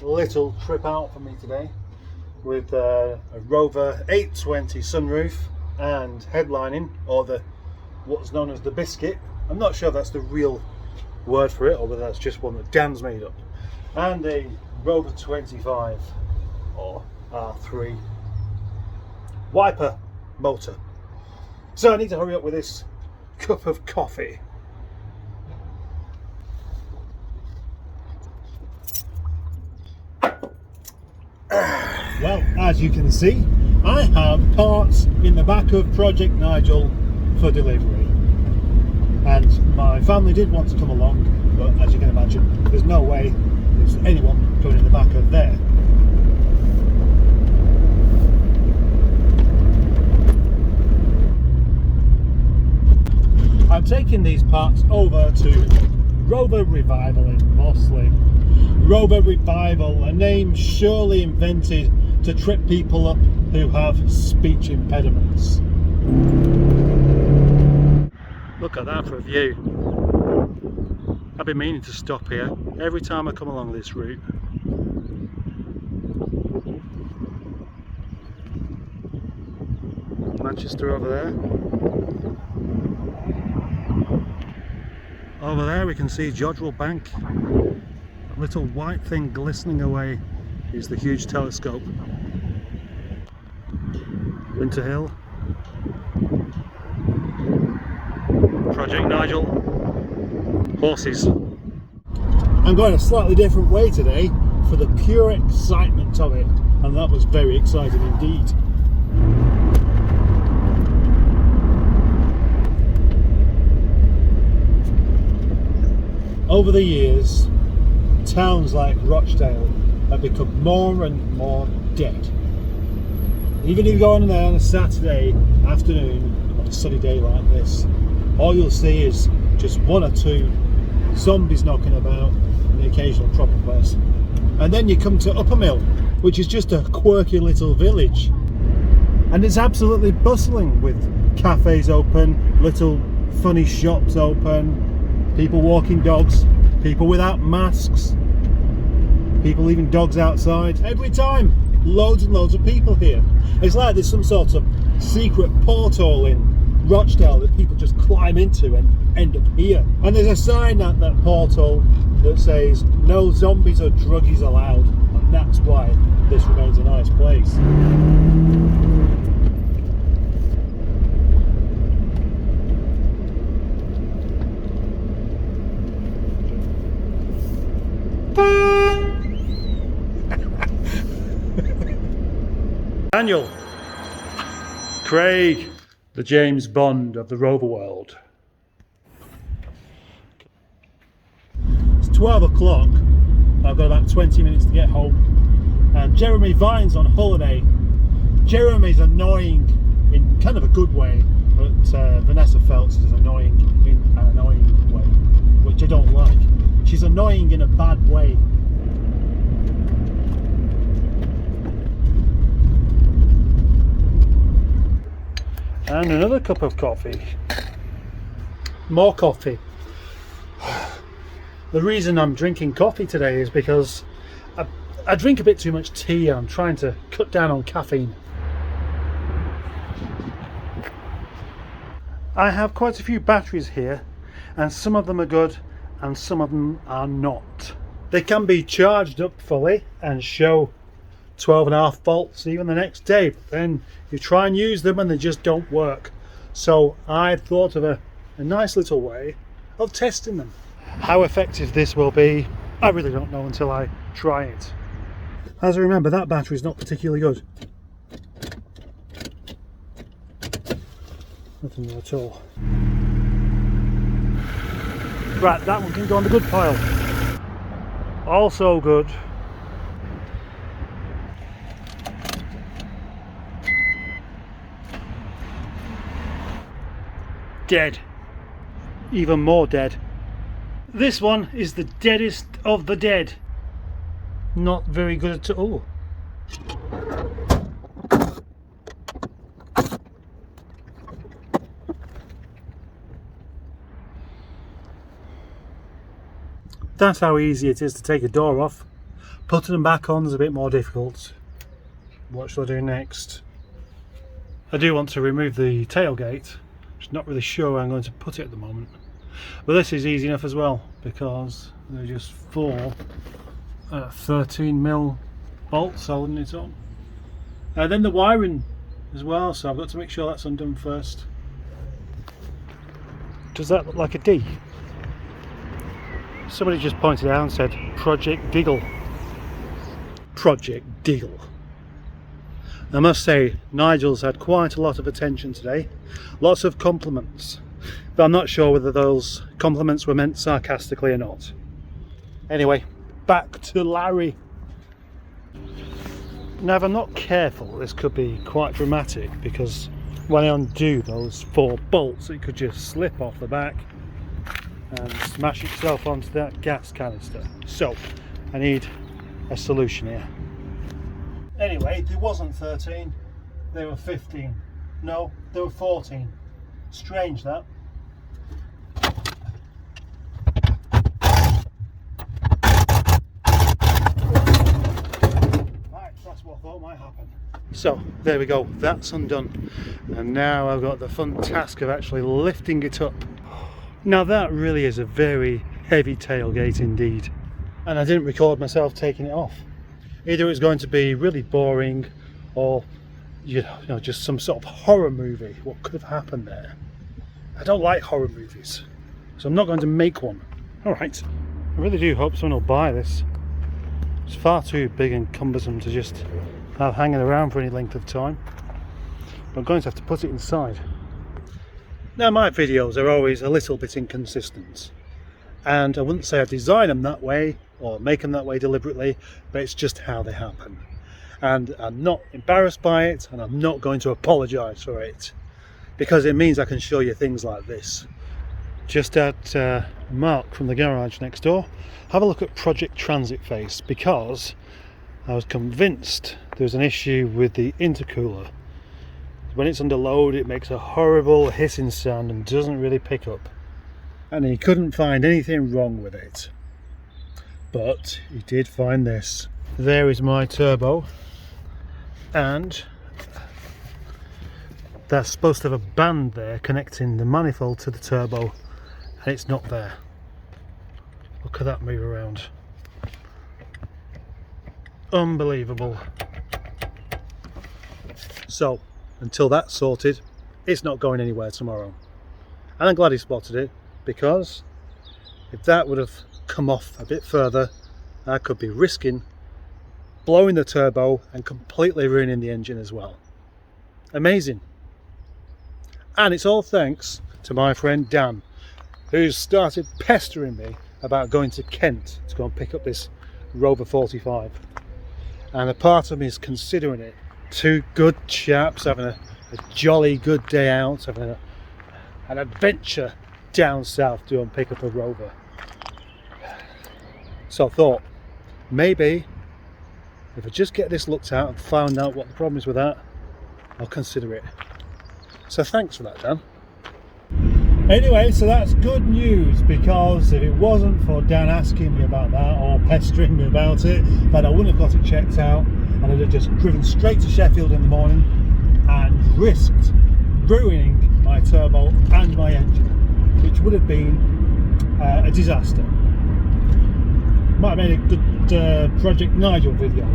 little trip out for me today with a Rover 820 sunroof and headlining, or the what's known as the biscuit. I'm not sure if that's the real word for it or whether that's just one that Dan's made up, and a Rover 25 or R3 wiper motor. So I need to hurry up with this cup of coffee. Well, as you can see, I have parts in the back of Project Nigel for delivery, and my family did want to come along, but as you can imagine, there's no way there's anyone going in the back of there. I'm taking these parts over to Rover Revival in Mossley. Rover Revival, a name surely invented to trip people up who have speech impediments. Look at that for a view. I've been meaning to stop here every time I come along this route. Manchester over there. Over there we can see Jodrell Bank. A little white thing glistening away is the huge telescope. Winter Hill. Project Nigel. Horses. I'm going a slightly different way today for the pure excitement of it, and that was very exciting indeed. Over the years, towns like Rochdale have become more and more dead. Even if you go on there on a Saturday afternoon on a sunny day like this, all you'll see is just one or two zombies knocking about and the occasional tropoplas. And then you come to Uppermill, which is just a quirky little village, and it's absolutely bustling with cafes open, little funny shops open, people walking dogs, people without masks, people leaving dogs outside. Every time, loads and loads of people here. It's like there's some sort of secret porthole in Rochdale that people just climb into and end up here. And there's a sign at that porthole that says no zombies or druggies allowed, and that's why this remains a nice place. Daniel, Craig, the James Bond of the Rover world. It's 12 o'clock. I've got about 20 minutes to get home. And Jeremy Vine's on holiday. Jeremy's annoying in kind of a good way, but Vanessa Phelps is annoying in an annoying way, which I don't like. She's annoying in a bad way. And another cup of coffee. More coffee. The reason I'm drinking coffee today is because I drink a bit too much tea and I'm trying to cut down on caffeine. I have quite a few batteries here, and some of them are good and some of them are not. They can be charged up fully and show 12.5 volts even the next day, but then you try and use them and they just don't work. So I thought of a nice little way of testing them. How effective this will be, I really don't know until I try it. As I remember, that battery is not particularly good. Nothing there at all. Right, that one can go on the good pile. Also good. Dead. Even more dead. This one is the deadest of the dead. Not very good at all. That's how easy it is to take a door off. Putting them back on is a bit more difficult. What shall I do next? I do want to remove the tailgate. Just not really sure where I'm going to put it at the moment. But this is easy enough as well, because they're just 4 13mm bolts holding it on. And then the wiring as well, so I've got to make sure that's undone first. Does that look like a D? Somebody just pointed out and said Project Diggle. Project Diggle. I must say, Nigel's had quite a lot of attention today. Lots of compliments. But I'm not sure whether those compliments were meant sarcastically or not. Anyway, back to Larry. Now, if I'm not careful, this could be quite dramatic, because when I undo those 4 bolts, it could just slip off the back and smash itself onto that gas canister. So, I need a solution here. Anyway, they wasn't 13, they were 15. No, they were 14. Strange that. Right, that's what I thought might happen. So, there we go, that's undone. And now I've got the fun task of actually lifting it up. Now that really is a very heavy tailgate indeed. And I didn't record myself taking it off. Either it was going to be really boring, or you know, just some sort of horror movie. What could have happened there? I don't like horror movies, so I'm not going to make one. Alright, I really do hope someone will buy this. It's far too big and cumbersome to just have hanging around for any length of time. I'm going to have to put it inside. Now, my videos are always a little bit inconsistent, and I wouldn't say I design them that way or make them that way deliberately, but it's just how they happen. And I'm not embarrassed by it, and I'm not going to apologise for it, because it means I can show you things like this. Just at Mark from the garage next door, have a look at Project Transitface, because I was convinced there was an issue with the intercooler. When it's under load, it makes a horrible hissing sound and doesn't really pick up. And he couldn't find anything wrong with it. But he did find this. There is my turbo, and that's supposed to have a band there connecting the manifold to the turbo, and it's not there. Look at that move around. Unbelievable. So, until that's sorted, it's not going anywhere tomorrow. And I'm glad he spotted it, because if that would have come off a bit further, I could be risking blowing the turbo and completely ruining the engine as well. Amazing. And it's all thanks to my friend Dan, who's started pestering me about going to Kent to go and pick up this Rover 45. And a part of me is considering it. 2 good chaps having a jolly good day out, having an adventure down south to go and pick up a Rover. So I thought, maybe if I just get this looked at and found out what the problem is with that, I'll consider it. So thanks for that, Dan. Anyway, so that's good news, because if it wasn't for Dan asking me about that or pestering me about it, then I wouldn't have got it checked out, and I'd have just driven straight to Sheffield in the morning and risked ruining my turbo and my engine, which would have been a disaster. Might have made a good Project Nigel video.